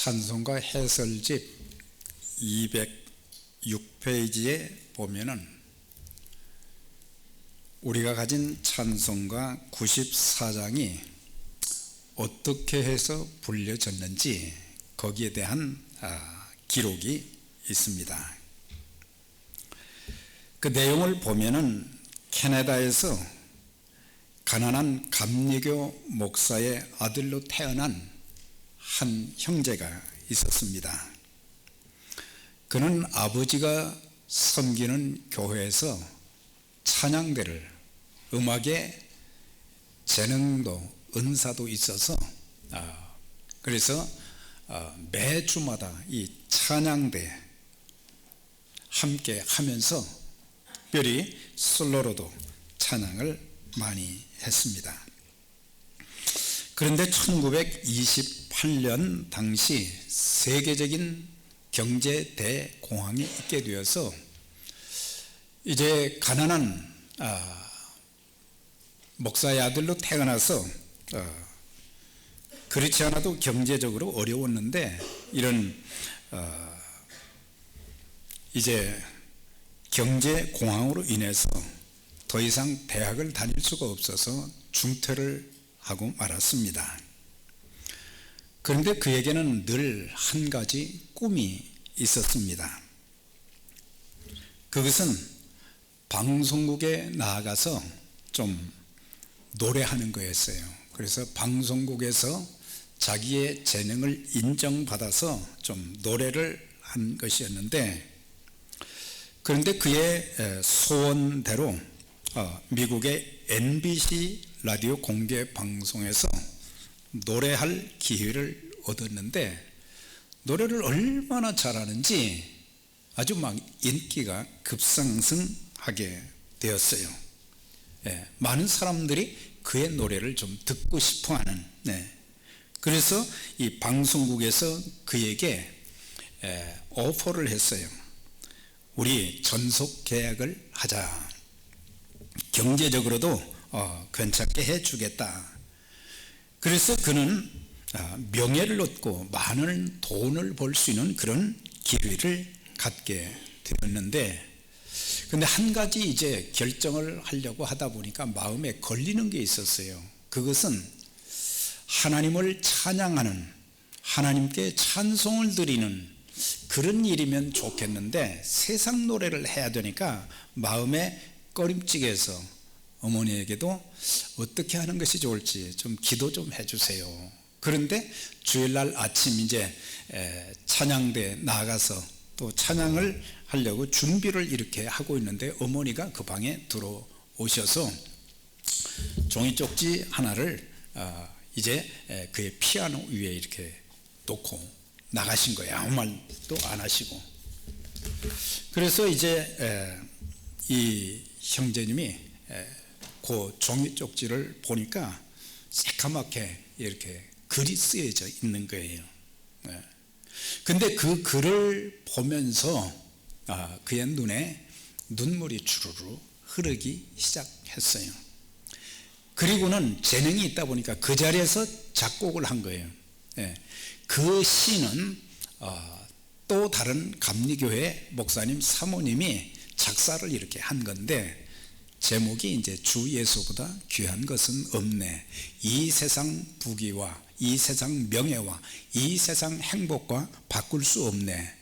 찬송가 해설집 206페이지에 보면은 우리가 가진 찬송가 94장이 어떻게 해서 불려졌는지 거기에 대한 기록이 있습니다. 그 내용을 보면은 캐나다에서 가난한 감리교 목사의 아들로 태어난 한 형제가 있었습니다. 그는 아버지가 섬기는 교회에서 찬양대를, 음악에 재능도 은사도 있어서 그래서 매주마다 이 찬양대 함께 하면서 특별히 솔로로도 찬양을 많이 했습니다. 그런데 1928년 당시 세계적인 경제 대공황이 있게 되어서 이제 가난한 목사의 아들로 태어나서 그렇지 않아도 경제적으로 어려웠는데 이런 이제 경제 공황으로 인해서 더 이상 대학을 다닐 수가 없어서 중퇴를 하고 말았습니다. 그런데 그에게는 늘 한 가지 꿈이 있었습니다. 그것은 방송국에 나아가서 좀 노래하는 거였어요. 그래서 방송국에서 자기의 재능을 인정받아서 좀 노래를 한 것이었는데, 그런데 그의 소원대로 미국의 NBC 라디오 공개 방송에서 노래할 기회를 얻었는데 노래를 얼마나 잘하는지 아주 막 인기가 급상승하게 되었어요. 많은 사람들이 그의 노래를 좀 듣고 싶어하는. 그래서 이 방송국에서 그에게 오퍼를 했어요. 우리 전속 계약을 하자. 경제적으로도 괜찮게 해주겠다. 그래서 그는 명예를 얻고 많은 돈을 벌 수 있는 그런 기회를 갖게 되었는데, 근데 한 가지 이제 결정을 하려고 하다 보니까 마음에 걸리는 게 있었어요. 그것은 하나님을 찬양하는, 하나님께 찬송을 드리는 그런 일이면 좋겠는데 세상 노래를 해야 되니까 마음에 꺼림칙해서 어머니에게도 어떻게 하는 것이 좋을지 좀 기도 좀 해주세요. 그런데 주일날 아침 이제 찬양대 나가서 또 찬양을 하려고 준비를 이렇게 하고 있는데 어머니가 그 방에 들어오셔서 종이 쪽지 하나를 이제 그의 피아노 위에 이렇게 놓고 나가신 거예요. 아무 말도 안 하시고. 그래서 이제 이 형제님이 그 종이 쪽지를 보니까 새까맣게 이렇게 글이 쓰여져 있는 거예요. 근데 그 글을 보면서 그의 눈에 눈물이 주르르 흐르기 시작했어요. 그리고는 재능이 있다 보니까 그 자리에서 작곡을 한 거예요. 그 시는 또 다른 감리교회 목사님 사모님이 작사를 이렇게 한 건데 제목이 이제 주 예수보다 귀한 것은 없네. 이 세상 부귀와 이 세상 명예와 이 세상 행복과 바꿀 수 없네.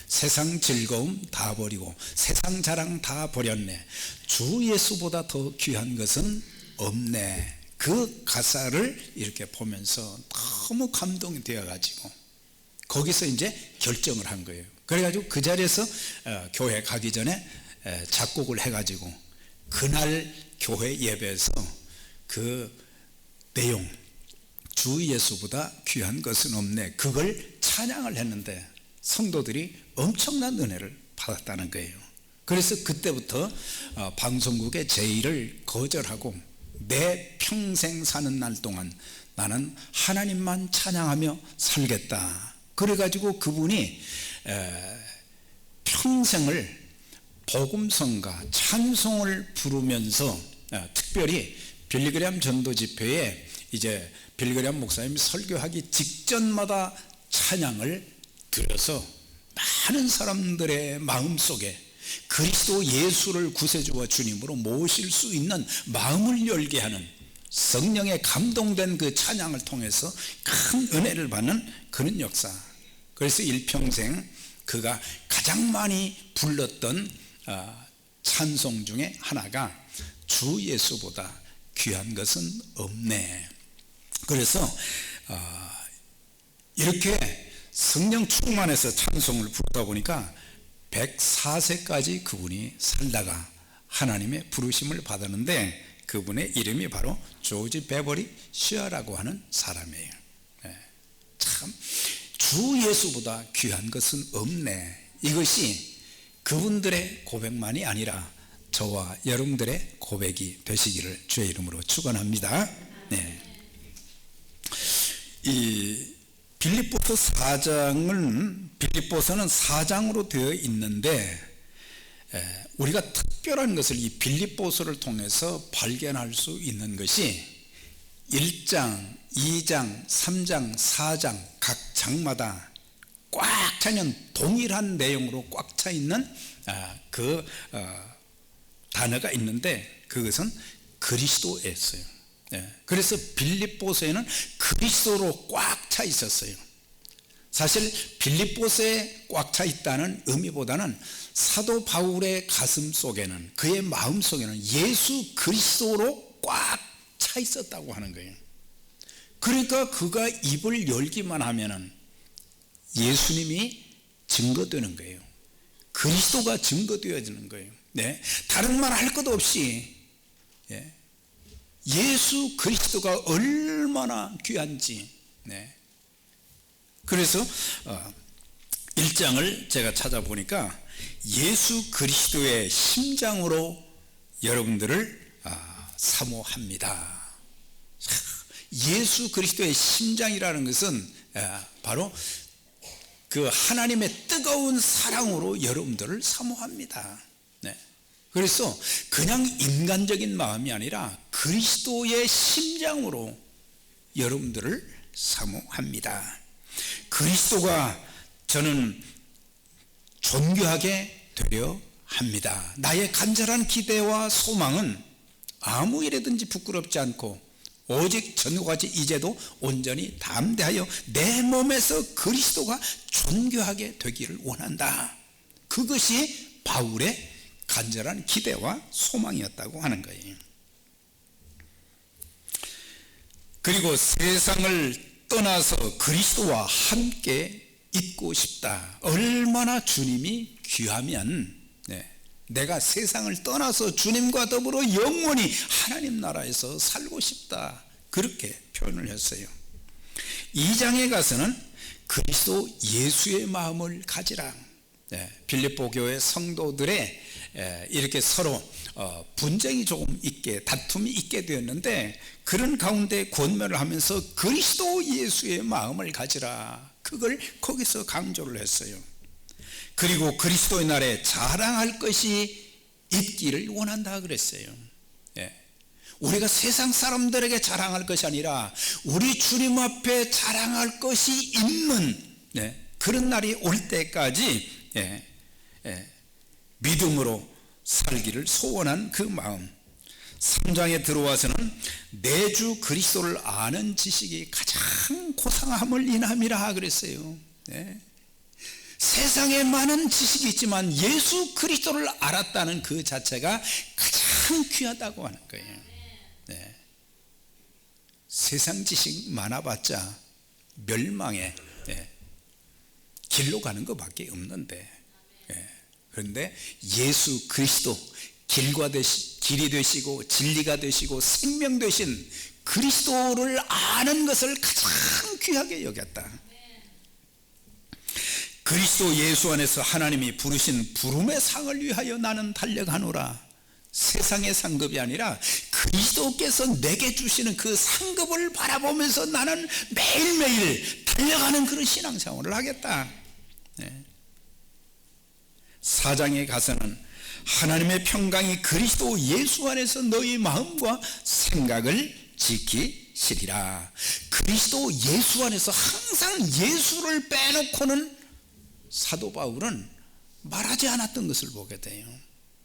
세상 즐거움 다 버리고 세상 자랑 다 버렸네. 주 예수보다 더 귀한 것은 없네. 그 가사를 이렇게 보면서 너무 감동이 되어가지고 거기서 이제 결정을 한 거예요. 그래가지고 그 자리에서 교회 가기 전에 작곡을 해가지고 그날 교회 예배에서 그 내용, 주 예수보다 귀한 것은 없네, 그걸 찬양을 했는데 성도들이 엄청난 은혜를 받았다는 거예요. 그래서 그때부터 방송국의 제의를 거절하고 내 평생 사는 날 동안 나는 하나님만 찬양하며 살겠다. 그래가지고 그분이 평생을 복음성가 찬송을 부르면서 특별히 빌리그램 전도 집회에 이제 빌리그램 목사님이 설교하기 직전마다 찬양을 드려서 많은 사람들의 마음속에 그리스도 예수를 구세주와 주님으로 모실 수 있는 마음을 열게 하는, 성령에 감동된 그 찬양을 통해서 큰 은혜를 받는 그런 역사. 그래서 일평생 그가 가장 많이 불렀던 찬송 중에 하나가 주 예수보다 귀한 것은 없네. 그래서 이렇게 성령 충만해서 찬송을 부르다 보니까 104세까지 그분이 살다가 하나님의 부르심을 받았는데, 그분의 이름이 바로 조지 베버리 셔라고 하는 사람이에요. 참, 주 예수보다 귀한 것은 없네. 이것이 그분들의 고백만이 아니라 저와 여러분들의 고백이 되시기를 주의 이름으로 축원합니다. 이 빌립보서 4장은, 빌립보서는 4장으로 되어 있는데, 우리가 특별한 것을 이 빌립보서를 통해서 발견할 수 있는 것이 1장, 2장, 3장, 4장 각 장마다 꽉 차는 동일한 내용으로 꽉 차 있는 그 단어가 있는데, 그것은 그리스도였어요. 그래서 빌립보서에는 그리스도로 꽉 차 있었어요. 사실 빌립보서에 꽉 차 있다는 의미보다는 사도 바울의 가슴 속에는, 그의 마음 속에는 예수 그리스도로 꽉 차 있었다고 하는 거예요. 그러니까 그가 입을 열기만 하면은 예수님이 증거되는 거예요. 그리스도가 증거되어지는 거예요. 다른 말 할 것도 없이 예수 그리스도가 얼마나 귀한지. 그래서 1장을 제가 찾아보니까 예수 그리스도의 심장으로 여러분들을 사모합니다. 예수 그리스도의 심장이라는 것은 바로 그 하나님의 뜨거운 사랑으로 여러분들을 사모합니다. 그래서 그냥 인간적인 마음이 아니라 그리스도의 심장으로 여러분들을 사모합니다. 그리스도가 저는 존귀하게 되려 합니다. 나의 간절한 기대와 소망은 아무 일에든지 부끄럽지 않고 오직 전과지 이제도 온전히 담대하여 내 몸에서 그리스도가 존귀하게 되기를 원한다. 그것이 바울의 간절한 기대와 소망이었다고 하는 거예요. 그리고 세상을 떠나서 그리스도와 함께 있고 싶다. 얼마나 주님이 귀하면 내가 세상을 떠나서 주님과 더불어 영원히 하나님 나라에서 살고 싶다. 그렇게 표현을 했어요. 2장에 가서는 그리스도 예수의 마음을 가지라. 빌립보 교회 성도들의 이렇게 서로 분쟁이 조금 있게, 다툼이 있게 되었는데, 그런 가운데 권면을 하면서 그리스도 예수의 마음을 가지라, 그걸 거기서 강조를 했어요. 그리고 그리스도의 날에 자랑할 것이 있기를 원한다 그랬어요. 우리가 세상 사람들에게 자랑할 것이 아니라 우리 주님 앞에 자랑할 것이 있는 그런 날이 올 때까지 믿음으로 살기를 소원한 그 마음. 3장에 들어와서는 내 주 그리스도를 아는 지식이 가장 고상함을 인함이라 그랬어요. 세상에 많은 지식이 있지만 예수 그리스도를 알았다는 그 자체가 가장 귀하다고 하는 거예요. 세상 지식 많아봤자 멸망의 길로 가는 것밖에 없는데, 그런데 예수 그리스도, 길이 되시고 진리가 되시고 생명 되신 그리스도를 아는 것을 가장 귀하게 여겼다. 그리스도 예수 안에서 하나님이 부르신 부름의 상을 위하여 나는 달려가노라. 세상의 상급이 아니라 그리스도께서 내게 주시는 그 상급을 바라보면서 나는 매일매일 달려가는 그런 신앙생활을 하겠다. 4장에 가서는 하나님의 평강이 그리스도 예수 안에서 너희 마음과 생각을 지키시리라. 그리스도 예수 안에서 항상 예수를 빼놓고는 사도 바울은 말하지 않았던 것을 보게 돼요.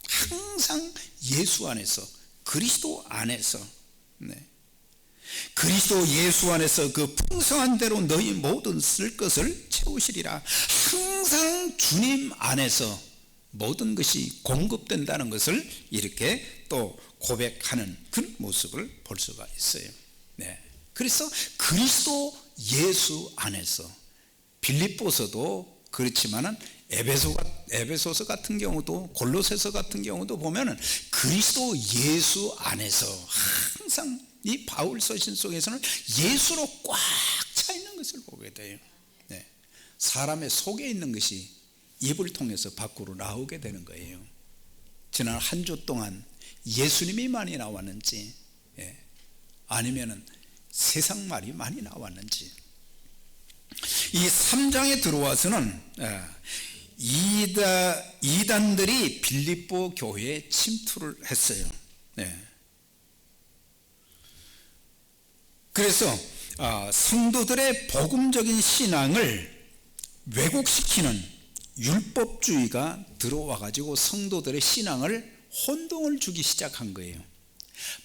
항상 예수 안에서, 그리스도 안에서, 그리스도 예수 안에서 그 풍성한 대로 너희 모든 쓸 것을 채우시리라. 항상 주님 안에서 모든 것이 공급된다는 것을 이렇게 또 고백하는 그런 모습을 볼 수가 있어요. 그래서 그리스도 예수 안에서, 빌립보서도 그렇지만은 에베소서 같은 경우도, 골로새서 같은 경우도 보면은 그리스도 예수 안에서 항상 이 바울 서신 속에서는 예수로 꽉 차 있는 것을 보게 돼요. 사람의 속에 있는 것이 입을 통해서 밖으로 나오게 되는 거예요. 지난 한 주 동안 예수님이 많이 나왔는지, 아니면은 세상 말이 많이 나왔는지. 이 3장에 들어와서는 이단들이 빌립보 교회에 침투를 했어요. 그래서 성도들의 복음적인 신앙을 왜곡시키는 율법주의가 들어와 가지고 성도들의 신앙을 혼동을 주기 시작한 거예요.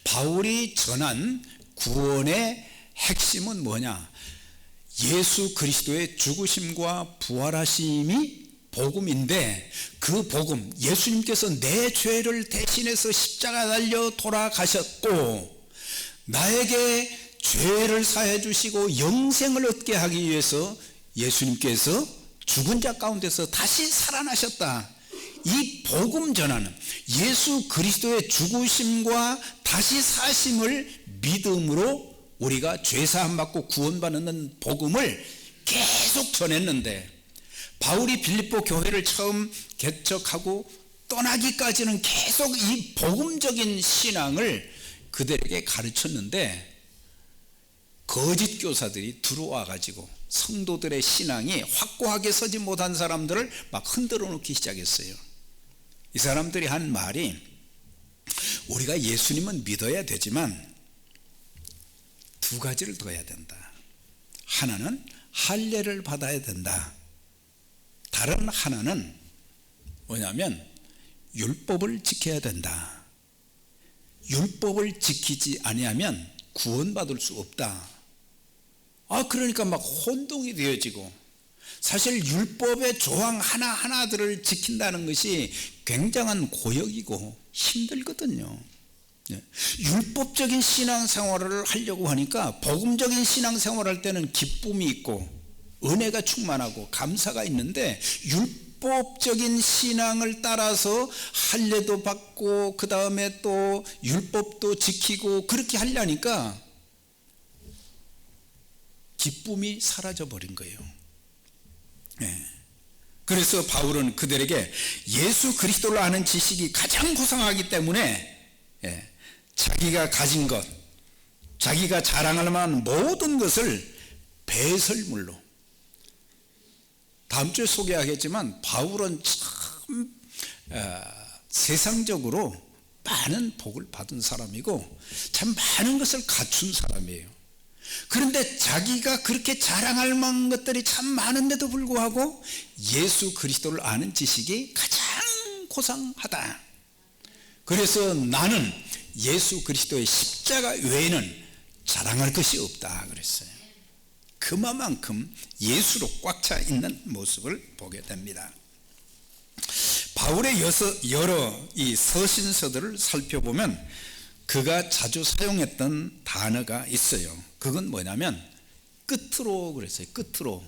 바울이 전한 구원의 핵심은 뭐냐? 예수 그리스도의 죽으심과 부활하심이 복음인데, 그 복음, 예수님께서 내 죄를 대신해서 십자가 달려 돌아가셨고 나에게 죄를 사해 주시고 영생을 얻게 하기 위해서 예수님께서 죽은 자 가운데서 다시 살아나셨다. 이 복음 전하는, 예수 그리스도의 죽으심과 다시 사심을 믿음으로 우리가 죄사함 받고 구원받는 복음을 계속 전했는데, 바울이 빌립보 교회를 처음 개척하고 떠나기까지는 계속 이 복음적인 신앙을 그들에게 가르쳤는데, 거짓 교사들이 들어와 가지고 성도들의 신앙이 확고하게 서지 못한 사람들을 막 흔들어 놓기 시작했어요. 이 사람들이 한 말이, 우리가 예수님은 믿어야 되지만 두 가지를 더 해야 된다. 하나는 할례를 받아야 된다. 다른 하나는 뭐냐면 율법을 지켜야 된다. 율법을 지키지 아니하면 구원받을 수 없다. 그러니까 막 혼동이 되어지고, 사실 율법의 조항 하나하나들을 지킨다는 것이 굉장한 고역이고 힘들거든요. 율법적인 신앙생활을 하려고 하니까 복음적인 신앙생활을 할 때는 기쁨이 있고 은혜가 충만하고 감사가 있는데, 율법적인 신앙을 따라서 할례도 받고 그 다음에 또 율법도 지키고 그렇게 하려니까 기쁨이 사라져 버린 거예요. 그래서 바울은 그들에게 예수 그리스도를 아는 지식이 가장 고상하기 때문에 자기가 가진 것, 자기가 자랑할 만한 모든 것을 배설물로, 다음 주에 소개하겠지만 바울은 참 세상적으로 많은 복을 받은 사람이고 참 많은 것을 갖춘 사람이에요. 그런데 자기가 그렇게 자랑할 만한 것들이 참 많은데도 불구하고 예수 그리스도를 아는 지식이 가장 고상하다. 그래서 나는 예수 그리스도의 십자가 외에는 자랑할 것이 없다 그랬어요. 그만큼 예수로 꽉 차 있는 모습을 보게 됩니다. 바울의 여러 이 서신서들을 살펴보면 그가 자주 사용했던 단어가 있어요. 그건 뭐냐면 끝으로 그랬어요. 끝으로.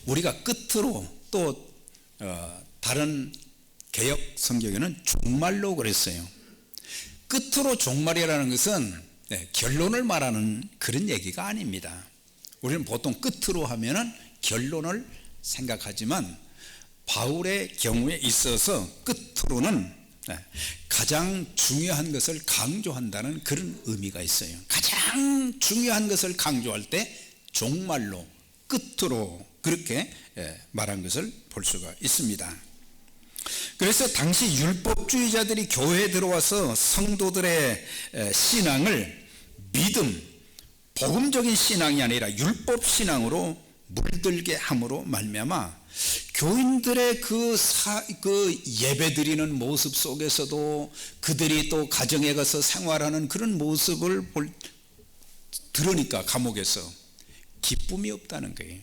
우리가 끝으로, 또 다른 개역 성경에는 종말로 그랬어요. 끝으로 종말이라는 것은 결론을 말하는 그런 얘기가 아닙니다. 우리는 보통 끝으로 하면은 결론을 생각하지만 바울의 경우에 있어서 끝으로는 가장 중요한 것을 강조한다는 그런 의미가 있어요. 가장 중요한 것을 강조할 때 종말로, 끝으로 그렇게 말한 것을 볼 수가 있습니다. 그래서 당시 율법주의자들이 교회에 들어와서 성도들의 신앙을 믿음, 복음적인 신앙이 아니라 율법 신앙으로 물들게 함으로 말미암아 교인들의 그 예배드리는 모습 속에서도 그들이 또 가정에 가서 생활하는 그런 모습을 들으니까 감옥에서 기쁨이 없다는 거예요.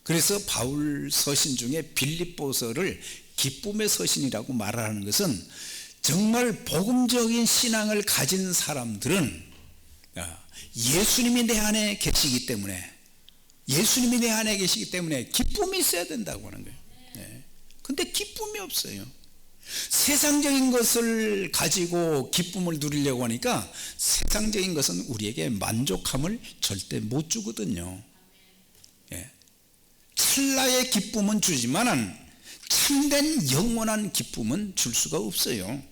그래서 바울 서신 중에 빌립보서를 기쁨의 서신이라고 말하는 것은 정말 복음적인 신앙을 가진 사람들은 예수님이 내 안에 계시기 때문에 기쁨이 있어야 된다고 하는 거예요. 근데 기쁨이 없어요. 세상적인 것을 가지고 기쁨을 누리려고 하니까 세상적인 것은 우리에게 만족함을 절대 못 주거든요. 찰나의 기쁨은 주지만 참된 영원한 기쁨은 줄 수가 없어요.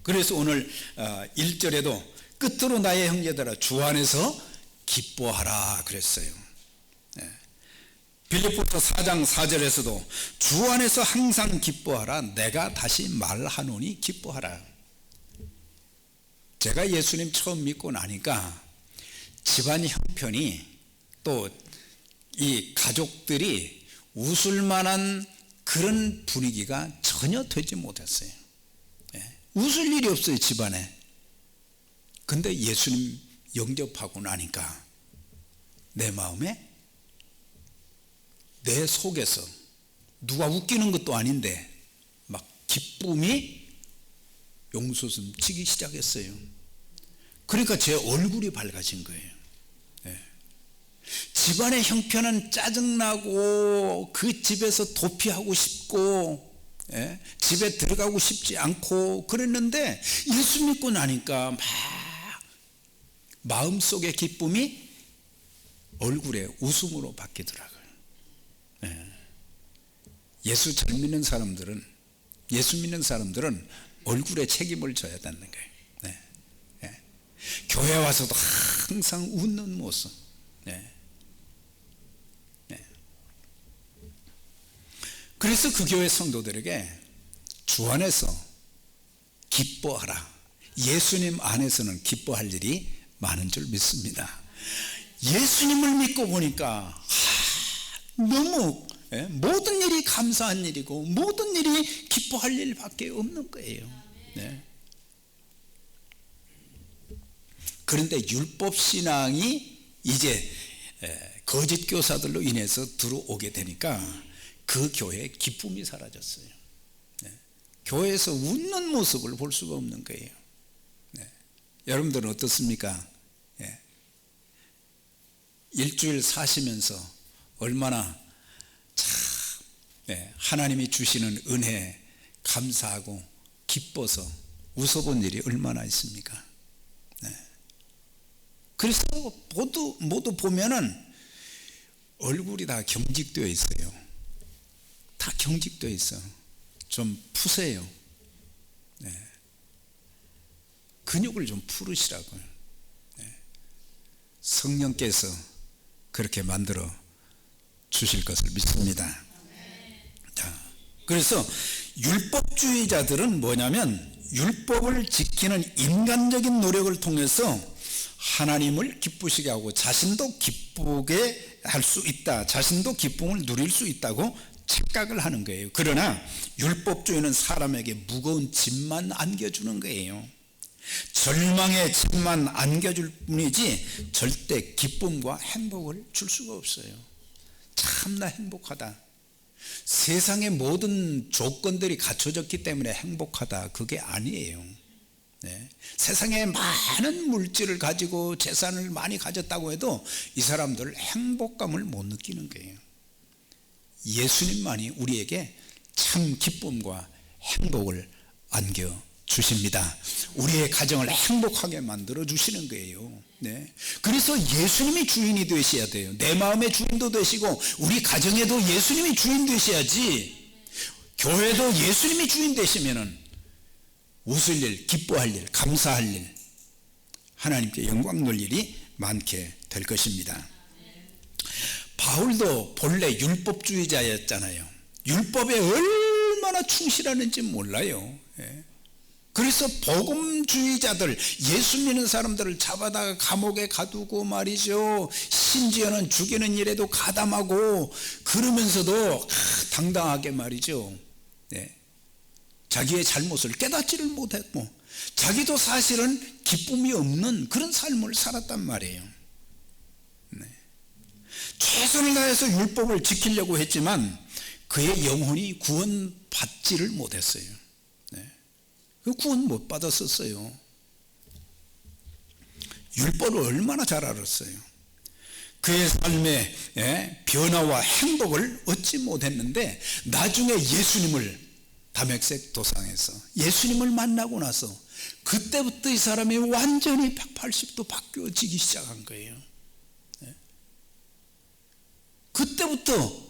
그래서 오늘 1절에도 끝으로 나의 형제들아 주 안에서 기뻐하라 그랬어요. 빌립보서 4장 4절에서도 주 안에서 항상 기뻐하라. 내가 다시 말하노니 기뻐하라. 제가 예수님 처음 믿고 나니까 집안 형편이 또 이 가족들이 웃을 만한 그런 분위기가 전혀 되지 못했어요. 웃을 일이 없어요, 집안에. 근데 예수님 영접하고 나니까 내 마음에, 내 속에서 누가 웃기는 것도 아닌데 막 기쁨이 용솟음 치기 시작했어요. 그러니까 제 얼굴이 밝아진 거예요. 집안의 형편은 짜증나고 그 집에서 도피하고 싶고 집에 들어가고 싶지 않고 그랬는데 예수 믿고 나니까 막 마음속의 기쁨이 얼굴에 웃음으로 바뀌더라고요. 예수 잘 믿는 사람들은, 예수 믿는 사람들은 얼굴에 책임을 져야 되는 거예요. 교회 와서도 항상 웃는 모습. 그래서 그 교회 성도들에게 주 안에서 기뻐하라. 예수님 안에서는 기뻐할 일이 많은 줄 믿습니다. 예수님을 믿고 보니까 너무 모든 일이 감사한 일이고 모든 일이 기뻐할 일밖에 없는 거예요. 그런데 율법 신앙이 이제 거짓 교사들로 인해서 들어오게 되니까 그 교회에 기쁨이 사라졌어요. 교회에서 웃는 모습을 볼 수가 없는 거예요. 여러분들은 어떻습니까? 일주일 사시면서 얼마나 참 하나님이 주시는 은혜에 감사하고 기뻐서 웃어본 일이 얼마나 있습니까? 그래서 모두 보면은 얼굴이 다 경직되어 있어요. 다 경직되어 있어. 좀 푸세요. 근육을 좀 풀으시라고요. 성령께서 그렇게 만들어 주실 것을 믿습니다. 자, 그래서 율법주의자들은 뭐냐면 율법을 지키는 인간적인 노력을 통해서 하나님을 기쁘시게 하고 자신도 기쁘게 할 수 있다, 자신도 기쁨을 누릴 수 있다고 착각을 하는 거예요. 그러나 율법주의는 사람에게 무거운 짐만 안겨주는 거예요. 절망의 짐만 안겨줄 뿐이지 절대 기쁨과 행복을 줄 수가 없어요. 참나 행복하다, 세상의 모든 조건들이 갖춰졌기 때문에 행복하다, 그게 아니에요. 세상에 많은 물질을 가지고 재산을 많이 가졌다고 해도 이 사람들 행복감을 못 느끼는 거예요. 예수님만이 우리에게 참 기쁨과 행복을 안겨주십니다. 우리의 가정을 행복하게 만들어 주시는 거예요. 그래서 예수님이 주인이 되셔야 돼요. 내 마음의 주인도 되시고 우리 가정에도 예수님이 주인 되셔야지. 교회도 예수님이 주인 되시면은 웃을 일, 기뻐할 일, 감사할 일, 하나님께 영광 돌릴 일이 많게 될 것입니다. 바울도 본래 율법주의자였잖아요. 율법에 얼마나 충실하는지 몰라요. 그래서 복음주의자들, 예수 믿는 사람들을 잡아다가 감옥에 가두고 말이죠, 심지어는 죽이는 일에도 가담하고, 그러면서도 당당하게 말이죠, 네, 자기의 잘못을 깨닫지를 못했고 자기도 사실은 기쁨이 없는 그런 삶을 살았단 말이에요. 네. 최선을 다해서 율법을 지키려고 했지만 그의 영혼이 구원받지를 못했어요. 네. 그 구원 못 받았었어요. 율법을 얼마나 잘 알았어요. 그의 삶의 변화와 행복을 얻지 못했는데 나중에 예수님을, 다맥색 도상에서 예수님을 만나고 나서 그때부터 이 사람이 완전히 180도 바뀌어지기 시작한 거예요. 그때부터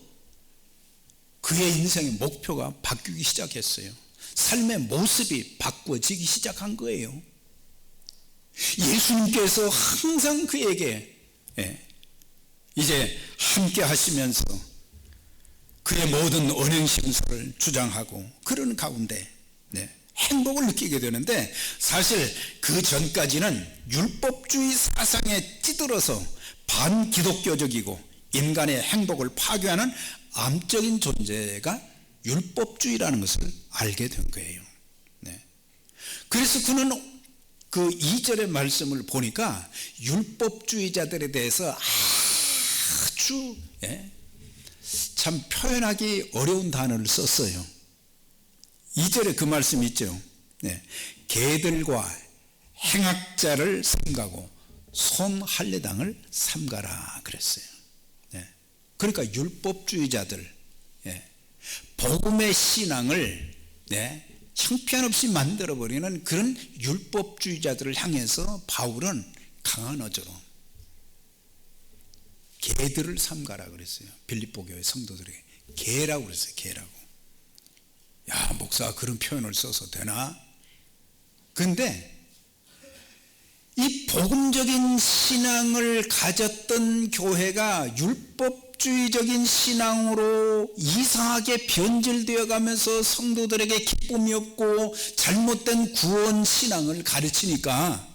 그의 인생의 목표가 바뀌기 시작했어요. 삶의 모습이 바꿔지기 시작한 거예요. 예수님께서 항상 그에게 이제 함께 하시면서 그의 모든 언행심서를 주장하고 그러는 가운데 행복을 느끼게 되는데, 사실 그 전까지는 율법주의 사상에 찌들어서 반기독교적이고 인간의 행복을 파괴하는 암적인 존재가 율법주의라는 것을 알게 된 거예요. 그래서 그는 그 2절의 말씀을 보니까 율법주의자들에 대해서 아주 참 표현하기 어려운 단어를 썼어요. 2절에 그 말씀이 있죠. 개들과 행악자를 삼가고 손할례당을 삼가라 그랬어요. 그러니까 율법주의자들, 복음의 신앙을 형편없이 만들어버리는 그런 율법주의자들을 향해서 바울은 강한 어조로 개들을 삼가라 그랬어요. 빌립보 교회 성도들에게 개라고 그랬어요. 개라고. 야, 목사가 그런 표현을 써서 되나? 근데 이 복음적인 신앙을 가졌던 교회가 율법주의적인 신앙으로 이상하게 변질되어 가면서 성도들에게 기쁨이 없고 잘못된 구원 신앙을 가르치니까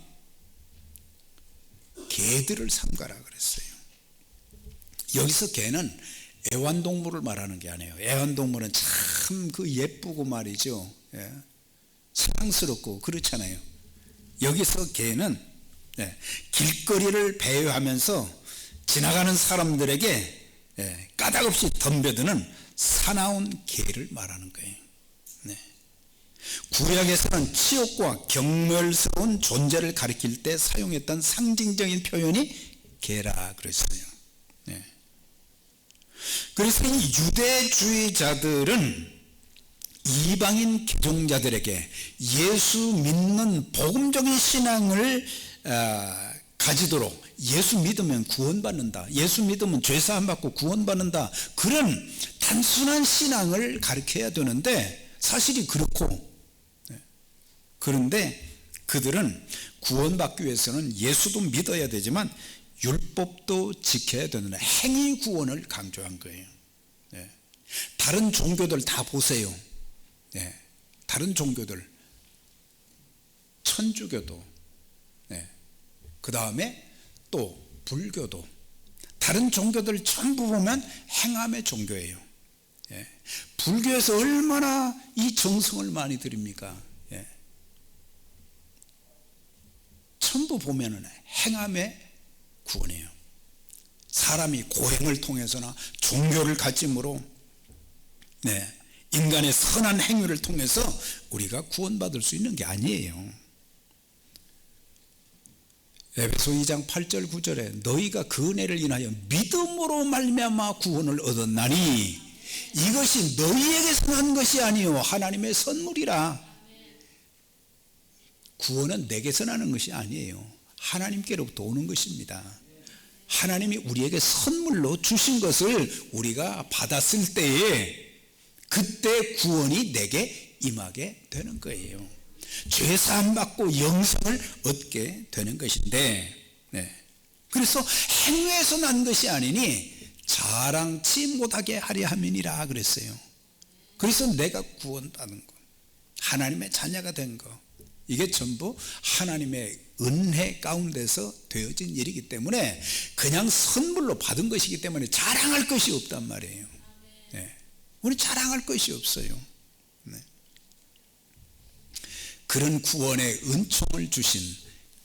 개들을 삼가라 그랬어요. 여기서 개는 애완동물을 말하는 게 아니에요. 애완동물은 참 그 예쁘고 말이죠, 사랑스럽고 그렇잖아요. 여기서 개는 길거리를 배회하면서 지나가는 사람들에게 까닭없이 덤벼드는 사나운 개를 말하는 거예요. 구약에서는 치욕과 경멸스러운 존재를 가리킬 때 사용했던 상징적인 표현이 개라 그랬어요. 그래서 이 유대주의자들은 이방인 개종자들에게 예수 믿는 복음적인 신앙을 가지도록, 예수 믿으면 구원받는다, 예수 믿으면 죄사함 받고 구원받는다, 그런 단순한 신앙을 가르쳐야 되는데 사실이 그렇고, 그런데 그들은 구원받기 위해서는 예수도 믿어야 되지만 율법도 지켜야 되는 행위 구원을 강조한 거예요. 다른 종교들 다 보세요. 다른 종교들, 천주교도, 그 다음에 또 불교도, 다른 종교들 전부 보면 행함의 종교예요. 불교에서 얼마나 이 정성을 많이 들입니까? 전부 보면은 행함의 구원이에요. 사람이 고행을 통해서나 종교를 가짐으로 인간의 선한 행위를 통해서 우리가 구원받을 수 있는 게 아니에요. 에베소 2장 8절 9절에 너희가 그 은혜를 인하여 믿음으로 말미암아 구원을 얻었나니 이것이 너희에게서 난 것이 아니요 하나님의 선물이라. 구원은 내게서 나는 것이 아니에요. 하나님께로부터 오는 것입니다. 하나님이 우리에게 선물로 주신 것을 우리가 받았을 때에 그때 구원이 내게 임하게 되는 거예요. 죄사함 받고 영생을 얻게 되는 것인데, 그래서 행위에서 난 것이 아니니 자랑치 못하게 하려 함이니라 그랬어요. 그래서 내가 구원받은 것, 하나님의 자녀가 된 것, 이게 전부 하나님의 은혜 가운데서 되어진 일이기 때문에 그냥 선물로 받은 것이기 때문에 자랑할 것이 없단 말이에요. 네. 우리 자랑할 것이 없어요. 네. 그런 구원의 은총을 주신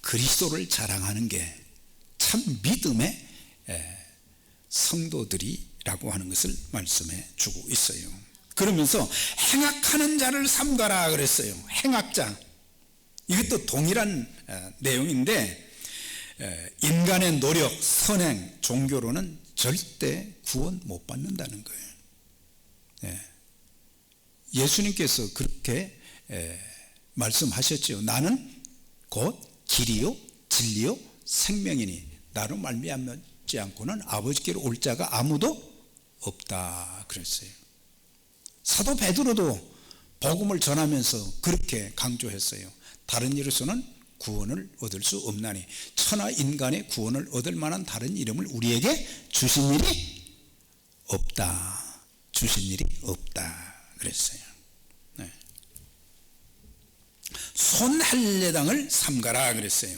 그리스도를 자랑하는 게 참 믿음의 성도들이라고 하는 것을 말씀해 주고 있어요. 그러면서 행악하는 자를 삼가라 그랬어요. 행악자, 이것도 동일한 내용인데 인간의 노력, 선행, 종교로는 절대 구원 못 받는다는 거예요. 예수님께서 그렇게 말씀하셨죠. 나는 곧 길이요 진리요 생명이니 나로 말미암지 않고는 아버지께로 올 자가 아무도 없다 그랬어요. 사도 베드로도 복음을 전하면서 그렇게 강조했어요. 다른 이로서는 구원을 얻을 수 없나니 천하 인간의 구원을 얻을 만한 다른 이름을 우리에게 주신 일이 없다. 주신 일이 없다 그랬어요. 네. 손할례당을 삼가라 그랬어요.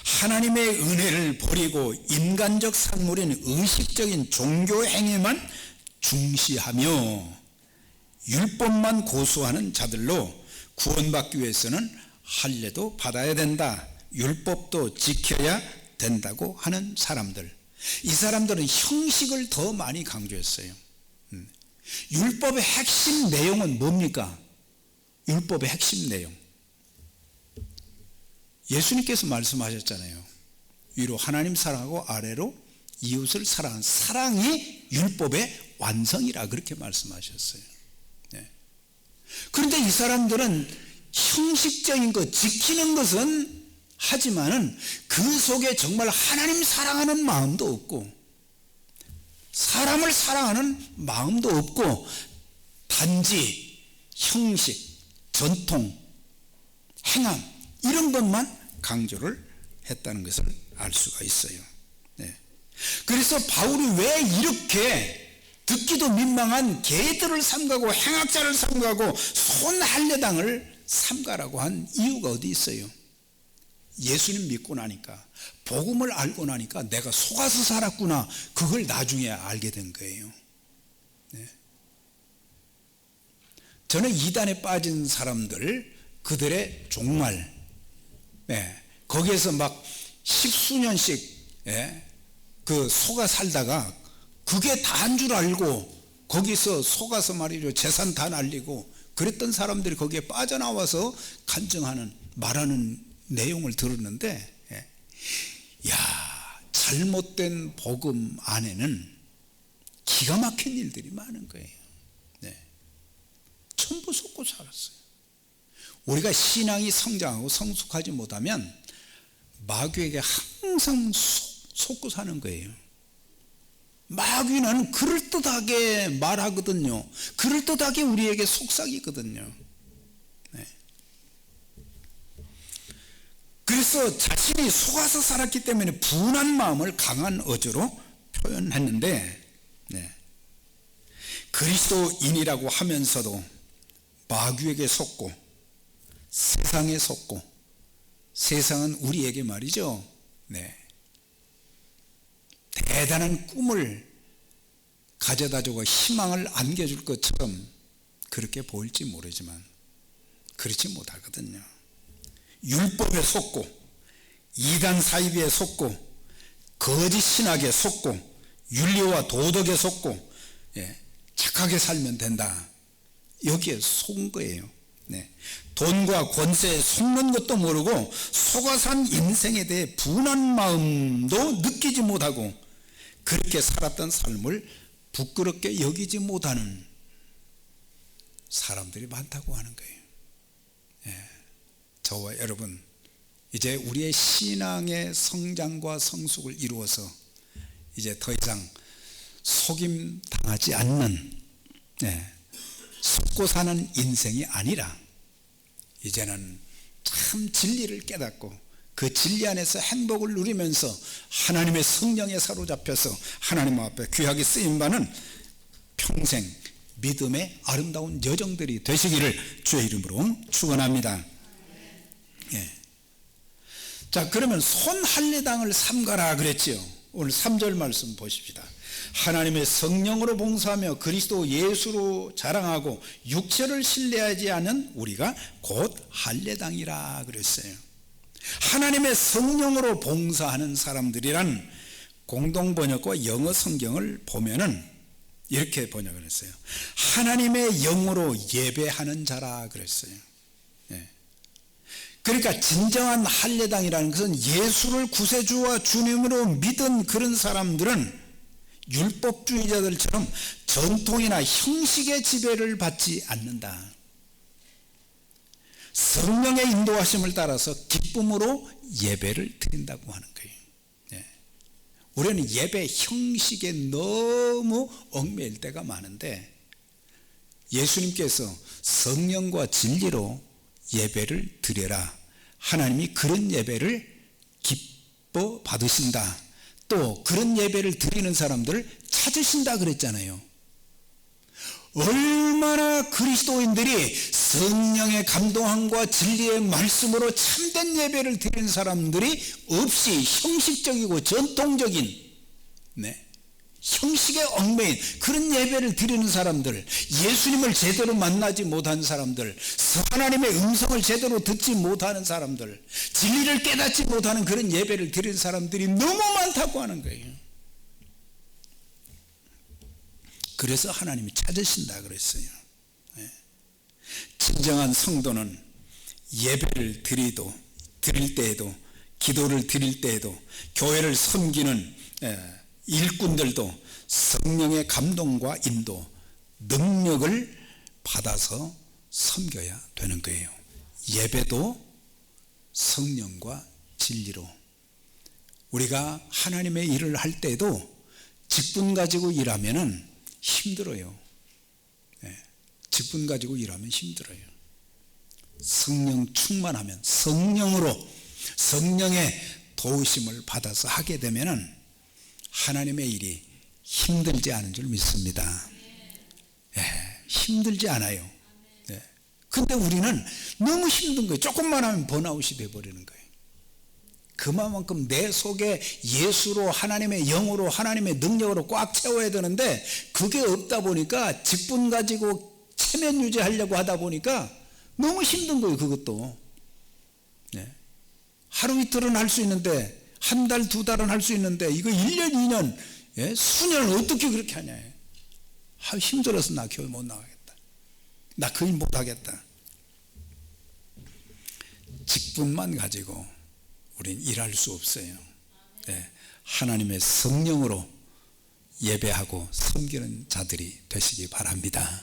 하나님의 은혜를 버리고 인간적 산물인 의식적인 종교 행위만 중시하며 율법만 고수하는 자들로 구원받기 위해서는 할례도 받아야 된다, 율법도 지켜야 된다고 하는 사람들, 이 사람들은 형식을 더 많이 강조했어요. 율법의 핵심 내용은 뭡니까? 율법의 핵심 내용, 예수님께서 말씀하셨잖아요. 위로 하나님 사랑하고 아래로 이웃을 사랑하는 사랑이 율법의 완성이라 그렇게 말씀하셨어요. 네. 그런데 이 사람들은 형식적인 것 지키는 것은 하지만은 그 속에 정말 하나님 사랑하는 마음도 없고 사람을 사랑하는 마음도 없고 단지 형식, 전통, 행함 이런 것만 강조를 했다는 것을 알 수가 있어요. 네. 그래서 바울이 왜 이렇게 듣기도 민망한 개들을 삼가고 행악자를 삼가고 손할례당을 삼가라고 한 이유가 어디 있어요? 예수님 믿고 나니까, 복음을 알고 나니까 내가 속아서 살았구나, 그걸 나중에 알게 된 거예요. 네. 저는 이단에 빠진 사람들, 그들의 종말, 거기에서 막 십수년씩 그 속아 살다가 그게 다인 줄 알고 거기서 속아서 말이죠, 재산 다 날리고 그랬던 사람들이 거기에 빠져나와서 간증하는, 말하는 내용을 들었는데, 야, 잘못된 복음 안에는 기가 막힌 일들이 많은 거예요. 네. 전부 속고 살았어요. 우리가 신앙이 성장하고 성숙하지 못하면 마귀에게 항상 속고 사는 거예요. 마귀는 그럴듯하게 말하거든요. 그럴듯하게 우리에게 속삭이거든요. 네. 그래서 자신이 속아서 살았기 때문에 분한 마음을 강한 어조로 표현했는데, 네. 그리스도인이라고 하면서도 마귀에게 속고 세상에 속고, 세상은 우리에게 말이죠, 네, 대단한 꿈을 가져다주고 희망을 안겨줄 것처럼 그렇게 보일지 모르지만 그렇지 못하거든요. 율법에 속고, 이단 사이비에 속고, 거짓 신학에 속고, 윤리와 도덕에 속고, 착하게 살면 된다, 여기에 속은 거예요. 네. 돈과 권세에 속는 것도 모르고 속아 산 인생에 대해 분한 마음도 느끼지 못하고 그렇게 살았던 삶을 부끄럽게 여기지 못하는 사람들이 많다고 하는 거예요. 저와 여러분, 이제 우리의 신앙의 성장과 성숙을 이루어서 이제 더 이상 속임 당하지 않는, 속고 사는 인생이 아니라 이제는 참 진리를 깨닫고 그 진리 안에서 행복을 누리면서 하나님의 성령에 사로잡혀서 하나님 앞에 귀하게 쓰임받는 평생 믿음의 아름다운 여정들이 되시기를 주의 이름으로 축원합니다. 예. 자, 그러면 손 할례당을 삼가라 그랬지요. 오늘 3절 말씀 보십시다. 하나님의 성령으로 봉사하며 그리스도 예수로 자랑하고 육체를 신뢰하지 않은 우리가 곧 할례당이라 그랬어요. 하나님의 성령으로 봉사하는 사람들이란 공동번역과 영어 성경을 보면은 이렇게 번역을 했어요. 하나님의 영으로 예배하는 자라 그랬어요. 예. 그러니까 진정한 할례당이라는 것은 예수를 구세주와 주님으로 믿은 그런 사람들은 율법주의자들처럼 전통이나 형식의 지배를 받지 않는다. 성령의 인도하심을 따라서 기쁨으로 예배를 드린다고 하는 거예요. 예. 우리는 예배 형식에 너무 얽매일 때가 많은데 예수님께서 성령과 진리로 예배를 드려라. 하나님이 그런 예배를 기뻐 받으신다. 또 그런 예배를 드리는 사람들을 찾으신다 그랬잖아요. 얼마나 그리스도인들이 성령의 감동함과 진리의 말씀으로 참된 예배를 드리는 사람들이 없이 형식적이고 전통적인 형식에 얽매인 그런 예배를 드리는 사람들, 예수님을 제대로 만나지 못한 사람들, 하나님의 음성을 제대로 듣지 못하는 사람들, 진리를 깨닫지 못하는 그런 예배를 드리는 사람들이 너무 많다고 하는 거예요. 그래서 하나님이 찾으신다 그랬어요. 진정한 성도는 예배를 드릴 때에도, 기도를 드릴 때에도, 교회를 섬기는 일꾼들도 성령의 감동과 인도, 능력을 받아서 섬겨야 되는 거예요. 예배도 성령과 진리로. 우리가 하나님의 일을 할 때도 직분 가지고 일하면은 힘들어요. 직분 가지고 일하면 힘들어요. 성령 충만하면, 성령의 도우심을 받아서 하게 되면은 하나님의 일이 힘들지 않은 줄 믿습니다. 힘들지 않아요. 근데 우리는 너무 힘든 거예요. 조금만 하면 번아웃이 돼버리는 거예요. 그만큼 내 속에 예수로, 하나님의 영으로, 하나님의 능력으로 꽉 채워야 되는데 그게 없다 보니까 직분 가지고 체면 유지하려고 하다 보니까 너무 힘든 거예요. 그것도 하루 이틀은 할 수 있는데, 한 달, 두 달은 할 수 있는데 이거 1년, 2년, 수년을 어떻게 그렇게 하냐. 힘들어서 나 교회 못 나가겠다. 나 그 일 못 하겠다. 직분만 가지고 우린 일할 수 없어요. 하나님의 성령으로 예배하고 섬기는 자들이 되시기 바랍니다.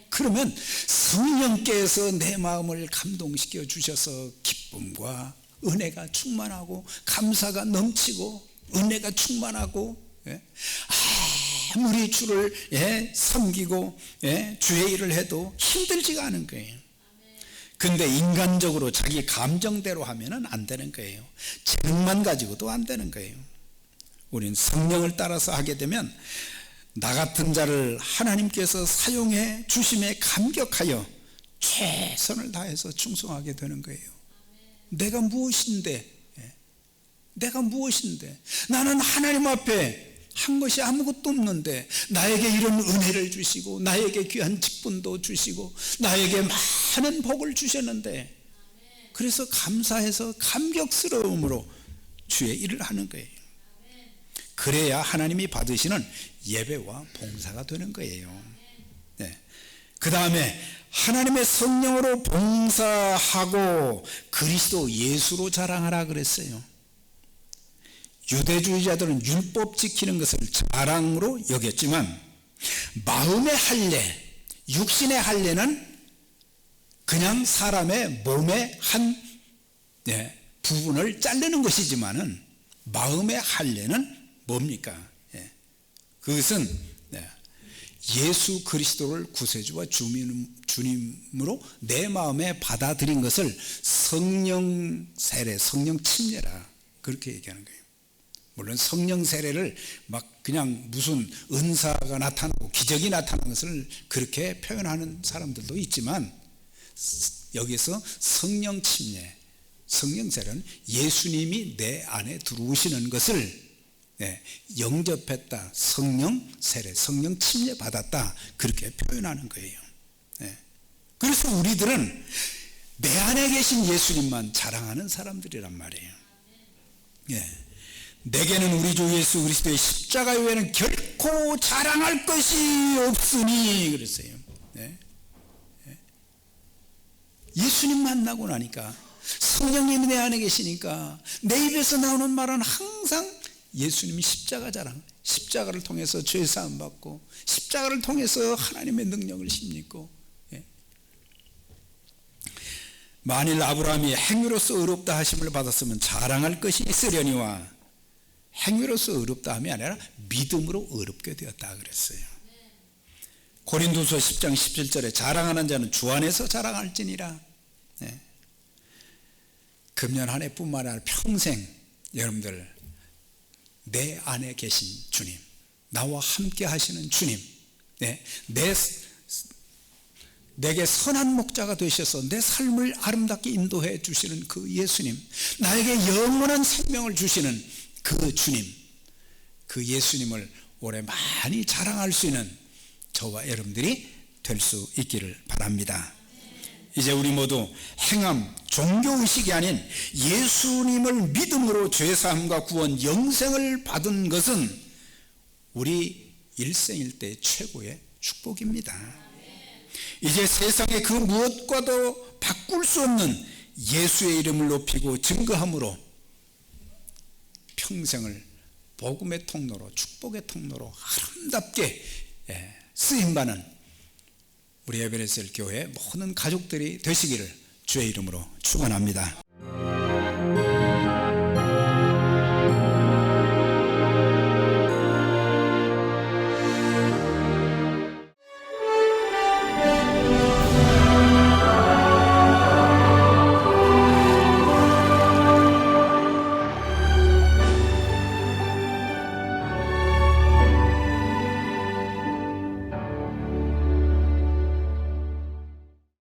그러면 성령께서 내 마음을 감동시켜 주셔서 기쁨과 은혜가 충만하고 감사가 넘치고 은혜가 충만하고 아무리 주를 섬기고 주의 일을 해도 힘들지가 않은 거예요. 근데 인간적으로 자기 감정대로 하면은 안 되는 거예요. 재능만 가지고도 안 되는 거예요. 우린 성령을 따라서 하게 되면 나 같은 자를 하나님께서 사용해 주심에 감격하여 최선을 다해서 충성하게 되는 거예요. 내가 무엇인데 나는 하나님 앞에 한 것이 아무것도 없는데 나에게 이런 은혜를 주시고 나에게 귀한 직분도 주시고 나에게 많은 복을 주셨는데, 그래서 감사해서 감격스러움으로 주의 일을 하는 거예요. 그래야 하나님이 받으시는 예배와 봉사가 되는 거예요. 그 다음에 하나님의 성령으로 봉사하고 그리스도 예수로 자랑하라 그랬어요. 유대주의자들은 율법 지키는 것을 자랑으로 여겼지만 마음의 할례, 육신의 할례는 그냥 사람의 몸의 한 부분을 자르는 것이지만은 마음의 할례는 뭡니까? 그것은 예수 그리스도를 구세주와 주님으로 내 마음에 받아들인 것을 성령 세례, 성령 침례라 그렇게 얘기하는 거예요. 물론 성령 세례를 막 그냥 무슨 은사가 나타나고 기적이 나타나는 것을 그렇게 표현하는 사람들도 있지만 여기서 성령 침례, 성령 세례는 예수님이 내 안에 들어오시는 것을 영접했다, 성령 세례, 성령 침례 받았다, 그렇게 표현하는 거예요. 그래서 우리들은 내 안에 계신 예수님만 자랑하는 사람들이란 말이에요. 내게는 우리 주 예수 그리스도의 십자가 외에는 결코 자랑할 것이 없으니 그랬어요. 예수님 만나고 나니까, 성령님이 내 안에 계시니까 내 입에서 나오는 말은 항상 예수님이 십자가 자랑, 십자가를 통해서 죄 사함 받고, 십자가를 통해서 하나님의 능력을 힘입고. 만일 아브라함이 행위로서 의롭다 하심을 받았으면 자랑할 것이 있으려니와, 행위로서 의롭다 함이 아니라 믿음으로 의롭게 되었다 그랬어요. 고린도서 10장 17절에 자랑하는 자는 주 안에서 자랑할지니라. 금년 한 해뿐만 아니라 평생 여러분들 내 안에 계신 주님, 나와 함께 하시는 주님, 내게 선한 목자가 되셔서 내 삶을 아름답게 인도해 주시는 그 예수님, 나에게 영원한 생명을 주시는 그 주님, 그 예수님을 올해 많이 자랑할 수 있는 저와 여러분들이 될 수 있기를 바랍니다. 이제 우리 모두 행함, 종교의식이 아닌 예수님을 믿음으로 죄사함과 구원, 영생을 받은 것은 우리 일생일 때 최고의 축복입니다. 이제 세상의 그 무엇과도 바꿀 수 없는 예수의 이름을 높이고 증거함으로 평생을 복음의 통로로, 축복의 통로로 아름답게 쓰임받는 우리 에베레스트 교회 모든 가족들이 되시기를 주의 이름으로 축원합니다.